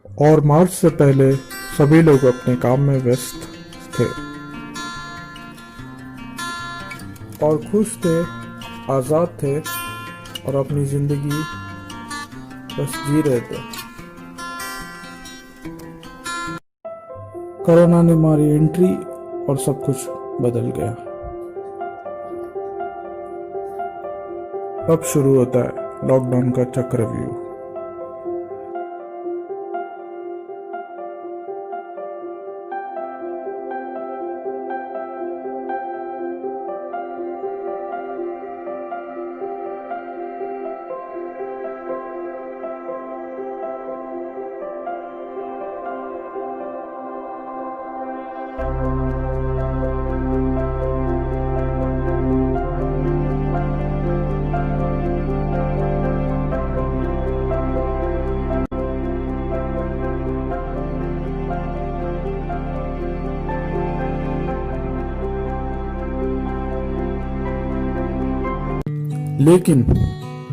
और मार्च से पहले सभी लोग अपने काम में व्यस्त थे और खुश थे, आज़ाद थे और अपनी ज़िंदगी बस जी रहे थे। कोरोना ने मारी एंट्री और सब कुछ बदल गया। अब शुरू होता है लॉकडाउन का चक्रव्यूह। लेकिन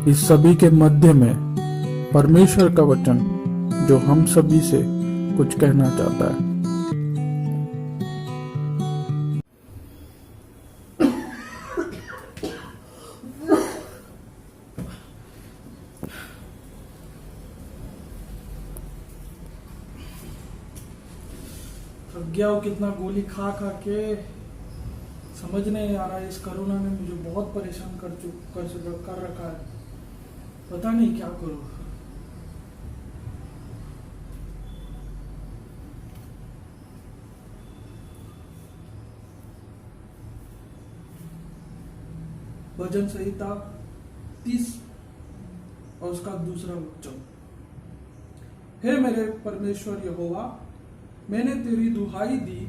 इस सभी के मध्य में परमेश्वर का वचन जो हम सभी से कुछ कहना चाहता है। थक गया हूँ कितना गोली खा खा के। समझ नहीं आ रहा है, इस कोरोना ने मुझे बहुत परेशान कर रखा है। पता नहीं क्या करूँ। भजन संहिता 30 और उसका दूसरा वचन। हे मेरे परमेश्वर यहोवा, मैंने तेरी दुहाई दी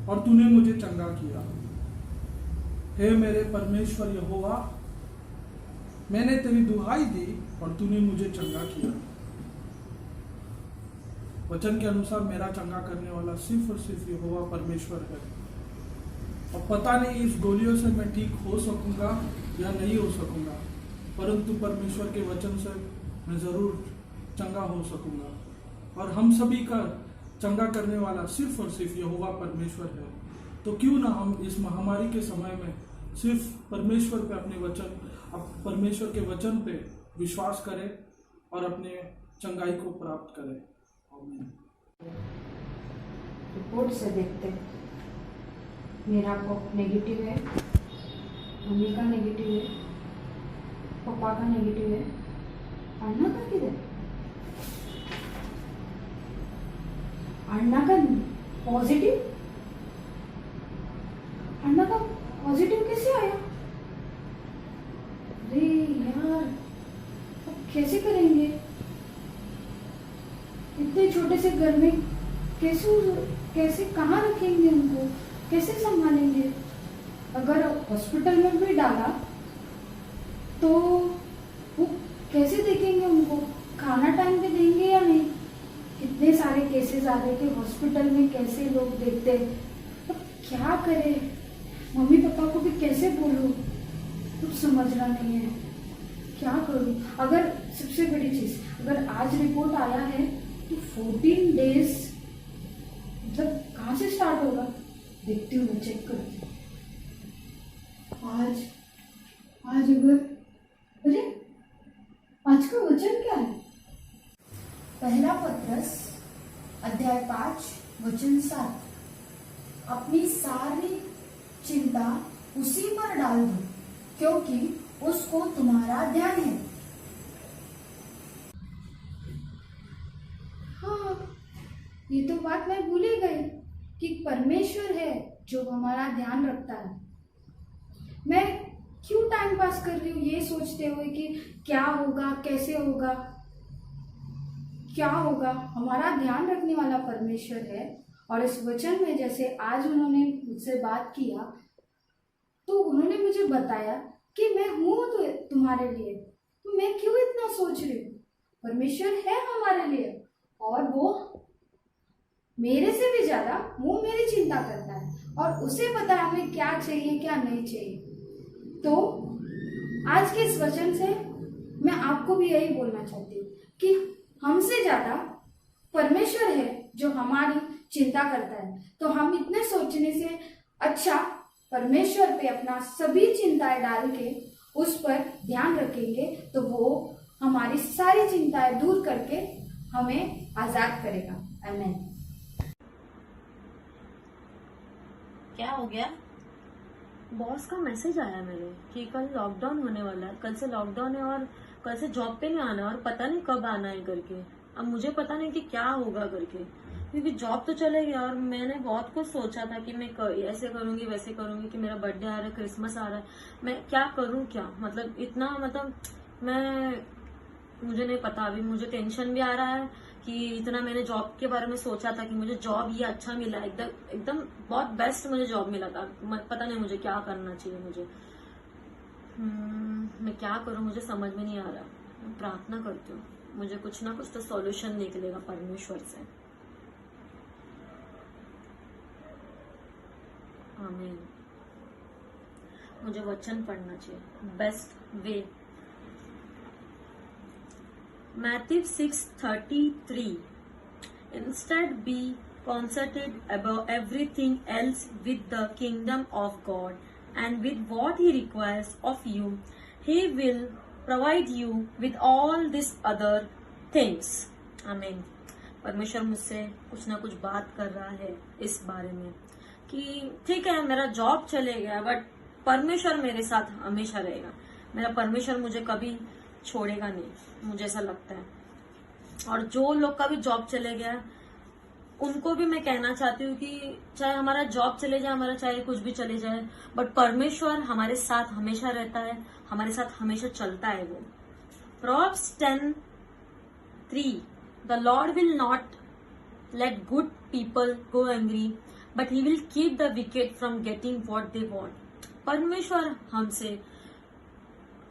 और तूने मुझे चंगा किया। हे मेरे परमेश्वर यहोवा, मैंने तेरी दुहाई दी और तूने मुझे चंगा किया। वचन के अनुसार मेरा चंगा करने वाला सिर्फ और सिर्फ यहोवा परमेश्वर है। और पता नहीं इस गोलियों से मैं ठीक हो सकूंगा या नहीं हो सकूंगा, परंतु परमेश्वर के वचन से मैं जरूर चंगा हो सकूंगा। और हम सभी का चंगा करने वाला सिर्फ और सिर्फ यहोवा परमेश्वर है। तो क्यों ना हम इस महामारी के समय में सिर्फ परमेश्वर पे परमेश्वर के वचन पे विश्वास करें और अपने चंगाई को प्राप्त करें। आमीन। रिपोर्ट से देखते हैं। मेरा नेगेटिव है, मम्मी का नेगेटिव है, पापा का नेगेटिव है, अन्ना का किधर? अन्ना का पॉजिटिव? अन्ना का पॉजिटिव कैसे आया? अरे यार, अब कैसे करेंगे? इतने छोटे से घर में कैसे कहाँ रखेंगे उनको? कैसे संभालेंगे? अगर हॉस्पिटल में भी डाला तो वो कैसे देखेंगे उनको? खाना टाइम पे देंगे या नहीं? इतने सारे केसेस आ रहे कि हॉस्पिटल में कैसे लोग देखते। अब क्या करें? मम्मी पापा को भी कैसे बोलूं? कुछ समझना नहीं है, क्या करूं? अगर सबसे बड़ी चीज, अगर आज रिपोर्ट आया है तो 14 डेज मतलब कहाँ से स्टार्ट होगा? देखती हूँ, चेक करती हूँ। आज अगर अरे आज का वचन क्या है? पहला पत्रस अध्याय 5 वचन 7। अपनी सारी चिंता उसी पर डाल दो, क्योंकि उसको तुम्हारा ध्यान है। हाँ, ये तो बात मैं भूल ही गई कि परमेश्वर है जो हमारा ध्यान रखता है। मैं क्यों टाइम पास कर रही हूँ ये सोचते हुए कि क्या होगा, कैसे होगा, क्या होगा? हमारा ध्यान रखने वाला परमेश्वर है। और इस वचन में जैसे आज उन्होंने मुझसे बात किया तो उन्होंने मुझे बताया कि मैं हूँ तो तुम्हारे लिए, तो मैं क्यों इतना सोच रही हूँ? परमेश्वर है हमारे लिए और वो मेरे से भी ज्यादा वो मेरी चिंता करता है और उसे पता है हमें क्या चाहिए क्या नहीं चाहिए। तो आज के इस वचन से मैं आपको भी यही बोलना चाहती हूँ कि हमसे ज्यादा परमेश्वर है जो हमारी चिंता करता है। तो हम इतने सोचने से अच्छा परमेश्वर पे अपना सभी चिंताएं डाल के उस पर ध्यान रखेंगे तो वो हमारी सारी चिंताएं दूर करके हमें आजाद करेगा। आमीन। क्या हो गया? बॉस का मैसेज आया मेरे कि कल लॉकडाउन होने वाला है, कल से लॉकडाउन है और कल से जॉब पे नहीं आना है और पता नहीं कब आना है करके। अब मुझे पता नहीं कि क्या होगा करके, क्योंकि जॉब तो चले गया और मैंने बहुत कुछ सोचा था कि मैं ऐसे करूंगी वैसे करूंगी, कि मेरा बर्थडे आ रहा है, क्रिसमस आ रहा है, मैं क्या करूं क्या, मतलब इतना मुझे नहीं पता। अभी मुझे टेंशन भी आ रहा है कि इतना मैंने जॉब के बारे में सोचा था कि मुझे जॉब ये अच्छा मिला, एकदम बहुत बेस्ट मुझे जॉब मिला था। पता नहीं मुझे क्या करना चाहिए, मैं क्या करूं, मुझे समझ में नहीं आ रहा। मैं प्रार्थना करती हूँ, मुझे कुछ ना कुछ तो सॉल्यूशन निकलेगा परमेश्वर से। आमीन। मुझे वचन पढ़ना चाहिए best way. Matthew 6:33 Instead be concerted above everything else with the kingdom of God and with what he requires of you. He will provide you with all these other things. Amen. परमेश्वर मुझसे कुछ ना कुछ बात कर रहा है इस बारे में कि ठीक है मेरा जॉब चले गया बट परमेश्वर मेरे साथ हमेशा रहेगा। मेरा परमेश्वर मुझे कभी छोड़ेगा नहीं, मुझे ऐसा लगता है। और जो लोग का भी जॉब चले गया उनको भी मैं कहना चाहती हूँ कि चाहे हमारा जॉब चले जाए, हमारा चाहे कुछ भी चले जाए, बट परमेश्वर हमारे साथ हमेशा रहता है, हमारे साथ हमेशा चलता है वो। Proverbs 10:3 The Lord will not let good people go angry, but he will keep the wicked from getting what they want. परमेश्वर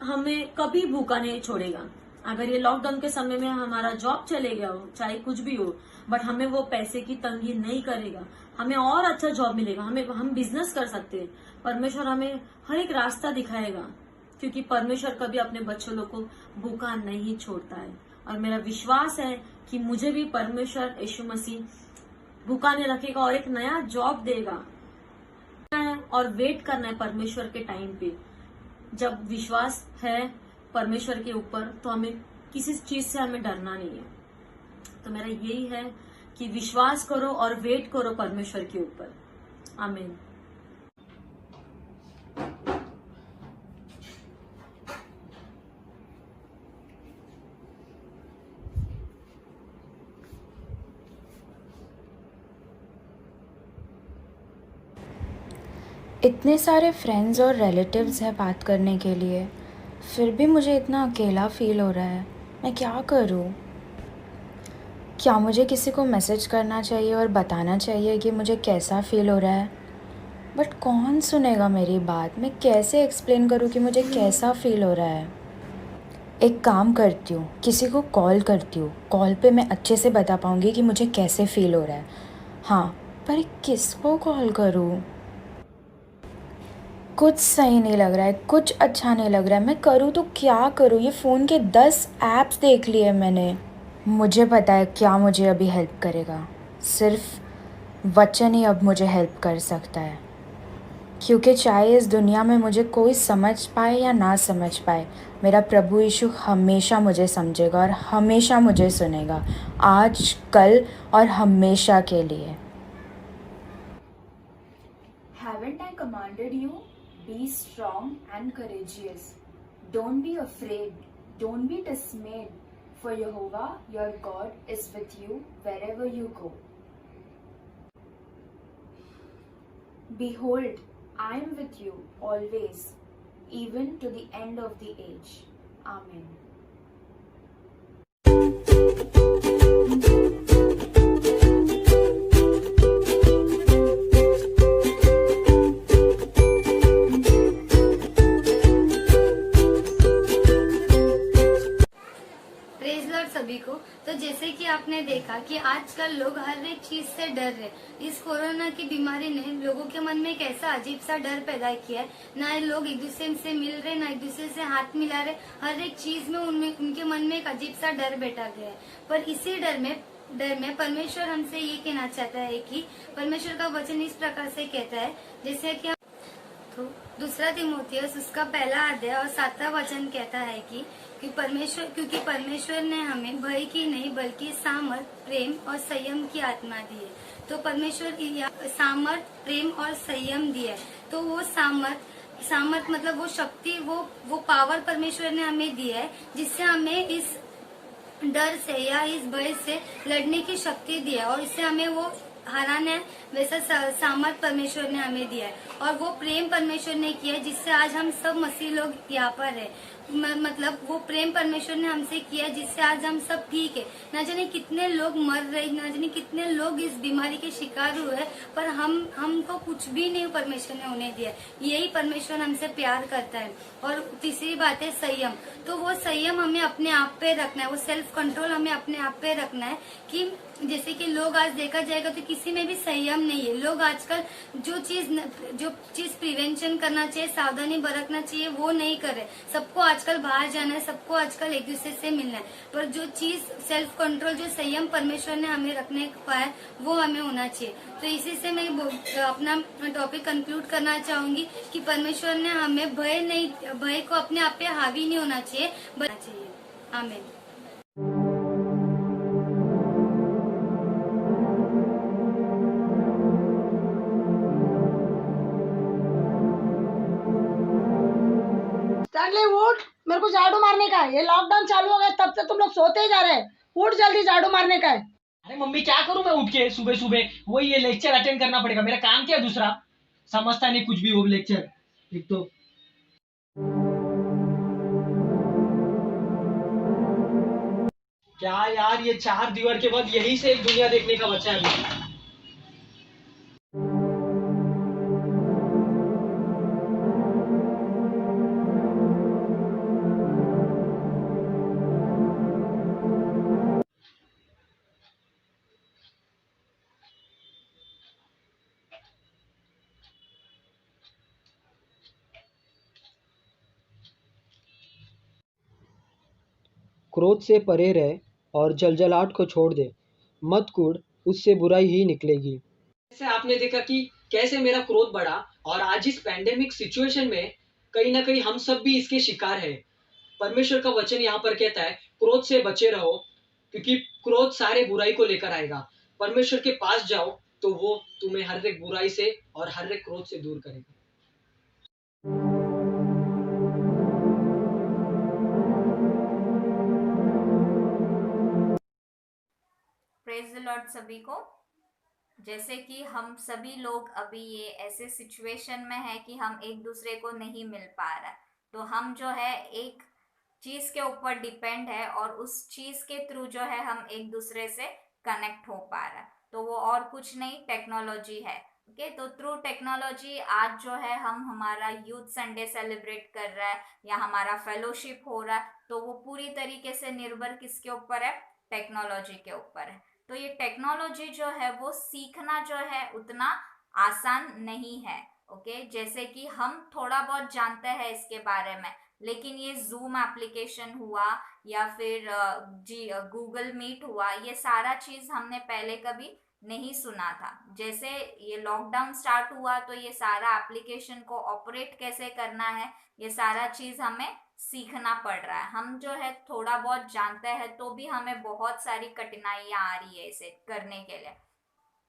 हमें कभी भूखा नहीं छोड़ेगा। अगर ये लॉकडाउन के समय में हमारा जॉब चले गया हो, चाहे कुछ भी हो, बट हमें वो पैसे की तंगी नहीं करेगा, हमें और अच्छा जॉब मिलेगा, हम बिजनेस कर सकते हैं। परमेश्वर हमें हर एक रास्ता दिखाएगा, क्योंकि परमेश्वर कभी अपने बच्चों लोग को भूखा नहीं छोड़ता है। और मेरा विश्वास है कि मुझे भी परमेश्वर यीशु मसीह भूखा नहीं रखेगा और एक नया जॉब देगा। और वेट करना है परमेश्वर के टाइम पे। जब विश्वास है परमेश्वर के ऊपर तो हमें किसी चीज से हमें डरना नहीं है। तो मेरा यही है कि विश्वास करो और वेट करो परमेश्वर के ऊपर। आमीन। इतने सारे फ्रेंड्स और रिलेटिव्स हैं बात करने के लिए, फिर भी मुझे इतना अकेला फ़ील हो रहा है। मैं क्या करूं? क्या मुझे किसी को मैसेज करना चाहिए और बताना चाहिए कि मुझे कैसा फ़ील हो रहा है? बट कौन सुनेगा मेरी बात? मैं कैसे एक्सप्लेन करूं कि मुझे कैसा फ़ील हो रहा है? एक काम करती हूँ, किसी को कॉल करती हूँ। कॉल पे मैं अच्छे से बता पाऊँगी कि मुझे कैसे फ़ील हो रहा है। हाँ, पर किसको कॉल करूँ? कुछ सही नहीं लग रहा है, कुछ अच्छा नहीं लग रहा है। मैं करूँ तो क्या करूँ? ये फ़ोन के 10 ऐप्स देख लिए मैंने। मुझे पता है क्या मुझे अभी हेल्प करेगा। सिर्फ वचन ही अब मुझे हेल्प कर सकता है, क्योंकि चाहे इस दुनिया में मुझे कोई समझ पाए या ना समझ पाए, मेरा प्रभु यीशु हमेशा मुझे समझेगा और हमेशा मुझे सुनेगा, आज, कल और हमेशा के लिए। Haven't I commanded you? Be strong and courageous. Don't be afraid. Don't be dismayed. For Jehovah, your God, is with you wherever you go. Behold, I am with you always, even to the end of the age. Amen. Praise Lord सभी को। तो जैसे कि आपने देखा कि आजकल लोग हर एक चीज से डर रहे। इस कोरोना की बीमारी ने लोगों के मन में एक ऐसा अजीब सा डर पैदा किया है, ना लोग एक दूसरे से मिल रहे, ना एक दूसरे से हाथ मिला रहे। हर एक चीज में उनके मन में एक अजीब सा डर बैठा गया है। पर इसी डर में डर में परमेश्वर हमसे ये कहना चाहता है कि परमेश्वर का वचन इस प्रकार से कहता है, जैसे कि तो दूसरा तिमोथियस उसका पहला अध्याय और 7वां वचन कहता है कि क्योंकि परमेश्वर ने हमें भय की नहीं बल्कि सामर्थ, प्रेम और संयम की आत्मा दी है। तो परमेश्वर की सामर्थ, प्रेम और संयम दिया है। तो वो सामर्थ मतलब वो शक्ति, वो पावर परमेश्वर ने हमें दिया है, जिससे हमें इस डर से या इस भय से लड़ने की शक्ति दी है और इससे हमें वो हराना है। वैसा सामर्थ परमेश्वर ने हमें दिया है और वो प्रेम परमेश्वर ने किया है, जिससे आज हम सब मसीह लोग यहाँ पर है। मतलब वो प्रेम परमेश्वर ने हमसे किया जिससे आज हम सब ठीक है। न जाने कितने लोग मर रहे, न जाने कितने लोग इस बीमारी के शिकार हुए हैं, पर हमको कुछ भी नहीं परमेश्वर ने उन्हें दिया। यही परमेश्वर हमसे प्यार करता है। और तीसरी बात है संयम। तो वो संयम हमें अपने आप पे रखना है, वो सेल्फ कंट्रोल हमें अपने आप पे रखना है। कि जैसे कि लोग आज देखा जाएगा तो किसी में भी संयम नहीं है। लोग आजकल जो चीज प्रिवेंशन करना चाहिए, सावधानी बरतना चाहिए, वो नहीं कर रहे। सबको आजकल बाहर जाना है, सबको आजकल एक दूसरे से मिलना है, पर जो चीज सेल्फ कंट्रोल, जो संयम परमेश्वर ने हमें रखने का है, वो हमें होना चाहिए। तो इसी से मैं अपना टॉपिक कंक्लूड करना चाहूंगी कि परमेश्वर ने हमें भय को अपने आप पे हावी नहीं होना चाहिए, बनना चाहिए। आमीन। स्टैनली उठ, मेरे को झाड़ू मारने का है। ये लॉकडाउन चालू हो गया तब से तुम लोग सोते ही जा रहे हैं। उठ जल्दी, झाड़ू मारने का है। अरे मम्मी क्या करूं मैं उठ के सुबह सुबह? वही ये लेक्चर अटेंड करना पड़ेगा। मेरा काम क्या है दूसरा? समझता नहीं कुछ भी वो लेक्चर। एक तो क्या यार, ये 4 दीवार के बाद यही से एक दुनिया देखने का बचा है अभी। क्रोध से परे रह और जलजलाहट को छोड़ दे। मत कूद, उससे बुराई ही निकलेगी। जैसे आपने देखा कि कैसे मेरा क्रोध बढ़ा, और आज इस पैंडेमिक सिचुएशन में कहीं ना कहीं हम सब भी इसके शिकार हैं। परमेश्वर का वचन यहाँ पर कहता है क्रोध से बचे रहो, क्योंकि क्रोध सारे बुराई को लेकर आएगा। परमेश्वर के पास जाओ तो वो तुम्हें हर एक बुराई से और हर एक क्रोध से दूर करेगा। प्रेज द लॉर्ड सभी को। जैसे कि हम सभी लोग अभी ये ऐसे सिचुएशन में है कि हम एक दूसरे को नहीं मिल पा रहा, तो हम जो है एक चीज के ऊपर डिपेंड है और उस चीज के थ्रू जो है हम एक दूसरे से कनेक्ट हो पा रहा, तो वो और कुछ नहीं, टेक्नोलॉजी है। ओके, तो थ्रू टेक्नोलॉजी आज जो है हम हमारा यूथ संडे सेलिब्रेट कर रहा है या हमारा फेलोशिप हो रहा है, तो वो पूरी तरीके से निर्भर किसके ऊपर है? टेक्नोलॉजी के ऊपर है। तो ये टेक्नोलॉजी जो है वो सीखना जो है उतना आसान नहीं है। ओके, जैसे कि हम थोड़ा बहुत जानते हैं इसके बारे में, लेकिन ये जूम एप्लीकेशन हुआ या फिर गूगल मीट हुआ, ये सारा चीज हमने पहले कभी नहीं सुना था। जैसे ये लॉकडाउन स्टार्ट हुआ तो ये सारा एप्लीकेशन को ऑपरेट कैसे करना है, ये सारा चीज हमें सीखना पड़ रहा है। हम जो है थोड़ा बहुत जानते हैं तो भी हमें बहुत सारी कठिनाइयां आ रही है इसे करने के लिए।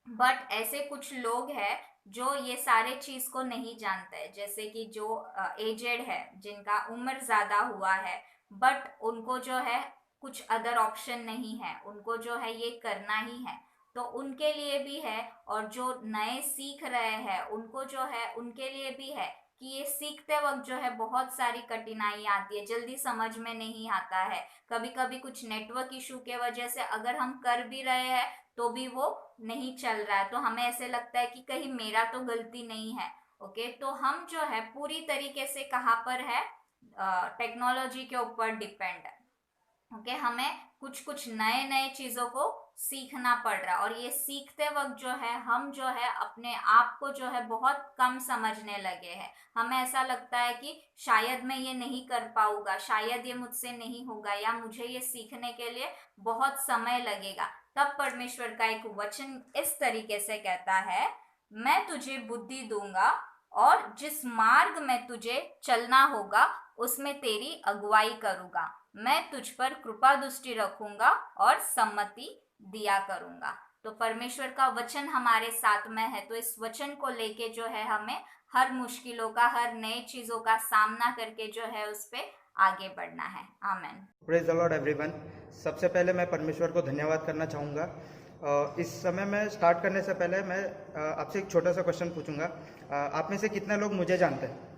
बट ऐसे कुछ लोग हैं जो ये सारे चीज को नहीं जानते हैं, जैसे कि जो एजेड है, जिनका उम्र ज्यादा हुआ है, बट उनको जो है कुछ अदर ऑप्शन नहीं है, उनको जो है ये करना ही है, तो उनके लिए भी है। और जो नए सीख रहे हैं उनको जो है उनके लिए भी है कि ये सीखते वक्त जो है बहुत सारी कठिनाई आती है, जल्दी समझ में नहीं आता है। कभी कभी कुछ नेटवर्क इशू के वजह से अगर हम कर भी रहे हैं तो भी वो नहीं चल रहा है, तो हमें ऐसे लगता है कि कहीं मेरा तो गलती नहीं है। ओके, तो हम जो है पूरी तरीके से कहाँ पर है? टेक्नोलॉजी के ऊपर डिपेंड है। ओके, हमें कुछ कुछ नए नए चीजों को सीखना पड़ रहा है। और ये सीखते वक्त जो है हम जो है अपने आप को जो है बहुत कम समझने लगे हैं। हमें ऐसा लगता है कि शायद मैं ये नहीं कर पाऊंगा, शायद ये मुझसे नहीं होगा, या मुझे ये सीखने के लिए बहुत समय लगेगा। तब परमेश्वर का एक वचन इस तरीके से कहता है, मैं तुझे बुद्धि दूंगा और जिस मार्ग में तुझे चलना होगा उसमें तेरी अगुवाई करूंगा। मैं तुझ पर कृपा दृष्टि रखूंगा और सम्मति दिया करूंगा। तो परमेश्वर का वचन हमारे साथ में है, तो इस वचन को लेके जो है हमें हर मुश्किलों का, हर नए चीजों का सामना करके जो है उस पे आगे बढ़ना है। Amen. Praise the Lord everyone. सबसे पहले मैं परमेश्वर को धन्यवाद करना चाहूँगा। इस समय मैं स्टार्ट करने से पहले मैं आपसे एक छोटा सा क्वेश्चन पूछूंगा। आप में से कितने लोग मुझे जानते हैं?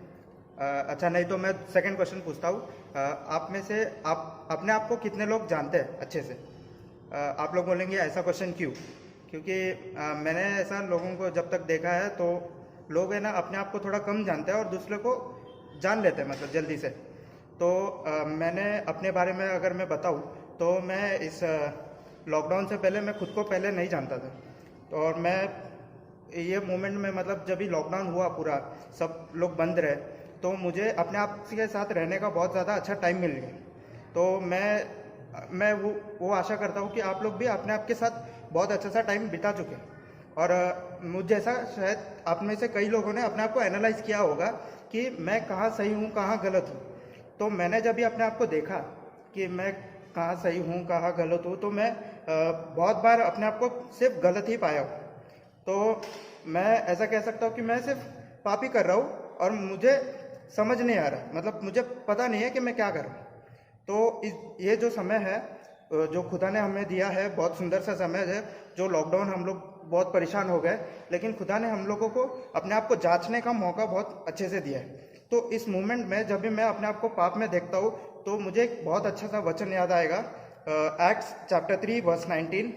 अच्छा, नहीं तो मैं सेकंड क्वेश्चन पूछता हूँ। आप में से आप अपने आप को कितने लोग जानते हैं अच्छे से? आप लोग बोलेंगे ऐसा क्वेश्चन क्यों? क्योंकि मैंने ऐसा लोगों को जब तक देखा है तो लोग है ना अपने आप को थोड़ा कम जानते हैं और दूसरे को जान लेते हैं, मतलब जल्दी से। तो मैंने अपने बारे में अगर मैं बताऊँ तो मैं इस लॉकडाउन से पहले मैं खुद को पहले नहीं जानता था। तो और मैं ये मोमेंट में, मतलब जब भी लॉकडाउन हुआ पूरा, सब लोग बंद रहे, तो मुझे अपने आप के साथ रहने का बहुत ज़्यादा अच्छा टाइम मिल गया। तो मैं वो आशा करता हूँ कि आप लोग भी अपने आप के साथ बहुत अच्छा सा टाइम बिता चुके हैं। और मुझ जैसा शायद आप में से कई लोगों ने अपने आप को एनालाइज किया होगा कि मैं कहाँ सही हूँ, कहाँ गलत हूँ। तो मैंने जब भी अपने आप को देखा कि मैं कहाँ सही हूँ, कहाँ गलत हूँ, तो मैं बहुत बार अपने आप को सिर्फ गलत ही पाया हूँ। तो मैं ऐसा कह सकता हूँ कि मैं सिर्फ पाप ही कर रहा हूँ और मुझे समझ नहीं आ रहा, मतलब मुझे पता नहीं है कि मैं क्या कर रहा हूँ। तो ये जो समय है जो खुदा ने हमें दिया है, बहुत सुंदर सा समय है। जो लॉकडाउन हम लोग बहुत परेशान हो गए, लेकिन खुदा ने हम लोगों को अपने आप को जांचने का मौका बहुत अच्छे से दिया है। तो इस मोमेंट में जब भी मैं अपने आप को पाप में देखता हूँ तो मुझे एक बहुत अच्छा सा वचन याद आएगा, Acts chapter 3 verse 19।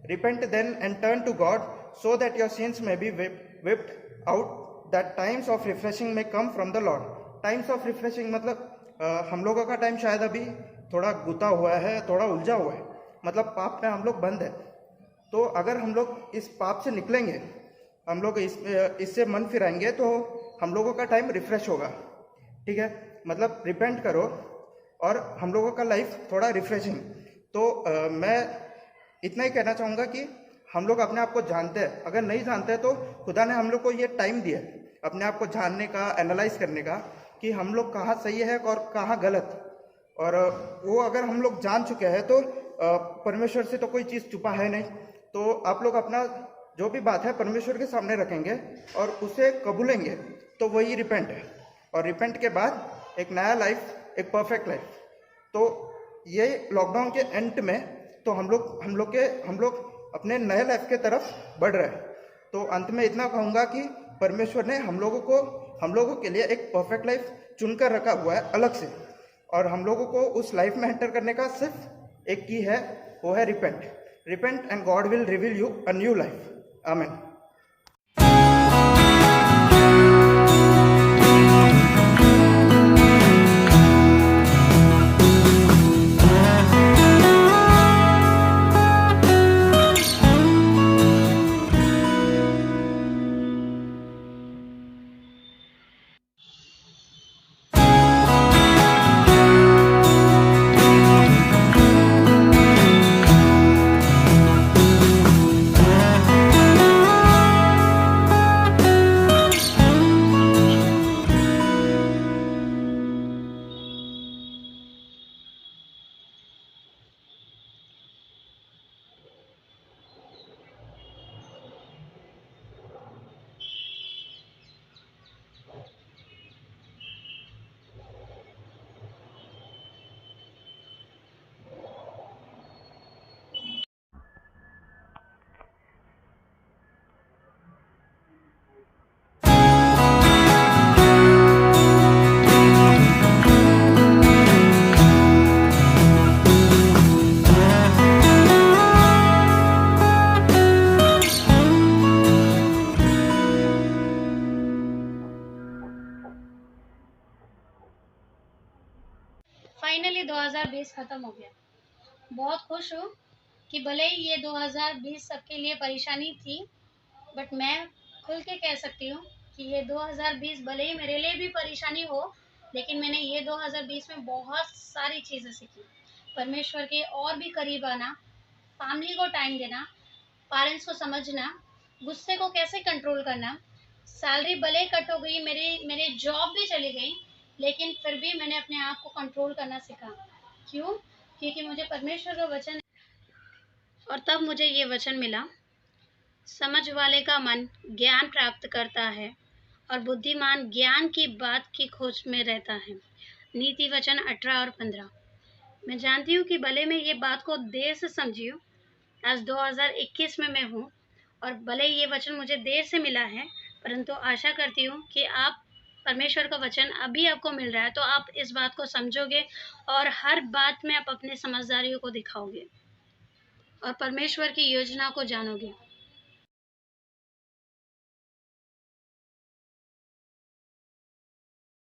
Repent then and turn to God so that your sins may be wiped out, that times of refreshing may come from the Lord. Times of refreshing मतलब हम लोगों का टाइम शायद अभी थोड़ा गुता हुआ है, थोड़ा उलझा हुआ है, मतलब पाप में हम लोग बंद है। तो अगर हम लोग इस पाप से निकलेंगे, हम लोग इससे मन फिराएंगे, तो हम लोगों का टाइम रिफ्रेश होगा। ठीक है, मतलब रिपेंट करो और हम लोगों का लाइफ थोड़ा रिफ्रेशिंग। तो मैं इतना ही कहना चाहूँगा कि हम लोग अपने आप को जानते हैं, अगर नहीं जानते तो खुदा ने हम लोग को ये टाइम दिया अपने आप को जानने का, एनालाइज करने का कि हम लोग कहाँ सही है और कहाँ गलत। और वो अगर हम लोग जान चुके हैं तो परमेश्वर से तो कोई चीज़ छुपा है नहीं। तो आप लोग अपना जो भी बात है परमेश्वर के सामने रखेंगे और उसे कबूलेंगे, तो वही रिपेंट है। और रिपेंट के बाद एक नया लाइफ, एक परफेक्ट लाइफ। तो ये लॉकडाउन के एंड में तो हम लोग अपने नए लाइफ के तरफ बढ़ रहे हैं। तो अंत में इतना कहूँगा कि परमेश्वर ने हम लोगों के लिए एक परफेक्ट लाइफ चुनकर रखा हुआ है अलग से, और हम लोगों को उस लाइफ में एंटर करने का सिर्फ एक की है, वो है repent and God will reveal you a new life. आमीन। फाइनली 2020 खत्म हो गया। बहुत खुश हूँ कि भले ही ये 2020 सबके लिए परेशानी थी, बट मैं खुल के कह सकती हूँ कि ये 2020 भले ही मेरे लिए भी परेशानी हो, लेकिन मैंने ये 2020 में बहुत सारी चीज़ें सीखी। परमेश्वर के और भी करीब आना, फैमिली को टाइम देना, पेरेंट्स को समझना, गुस्से को कैसे कंट्रोल करना। सैलरी भले कट हो गई, मेरे जॉब भी चली गई, लेकिन फिर भी मैंने अपने आप को कंट्रोल करना सीखा। क्यों? क्योंकि मुझे परमेश्वर का वचन, और तब मुझे ये वचन मिला, समझ वाले का मन ज्ञान प्राप्त करता है और बुद्धिमान ज्ञान की बात की खोज में रहता है। नीति वचन 18 और 15। मैं जानती हूँ कि भले मैं ये बात को देर से समझी हूँ, आज 2021 में मैं हूँ, और भले ये वचन मुझे देर से मिला है, परंतु आशा करती हूँ कि आप परमेश्वर का वचन अभी आपको मिल रहा है तो आप इस बात को समझोगे और हर बात में आप अपने समझदारियों को दिखाओगे और परमेश्वर की योजना को जानोगे।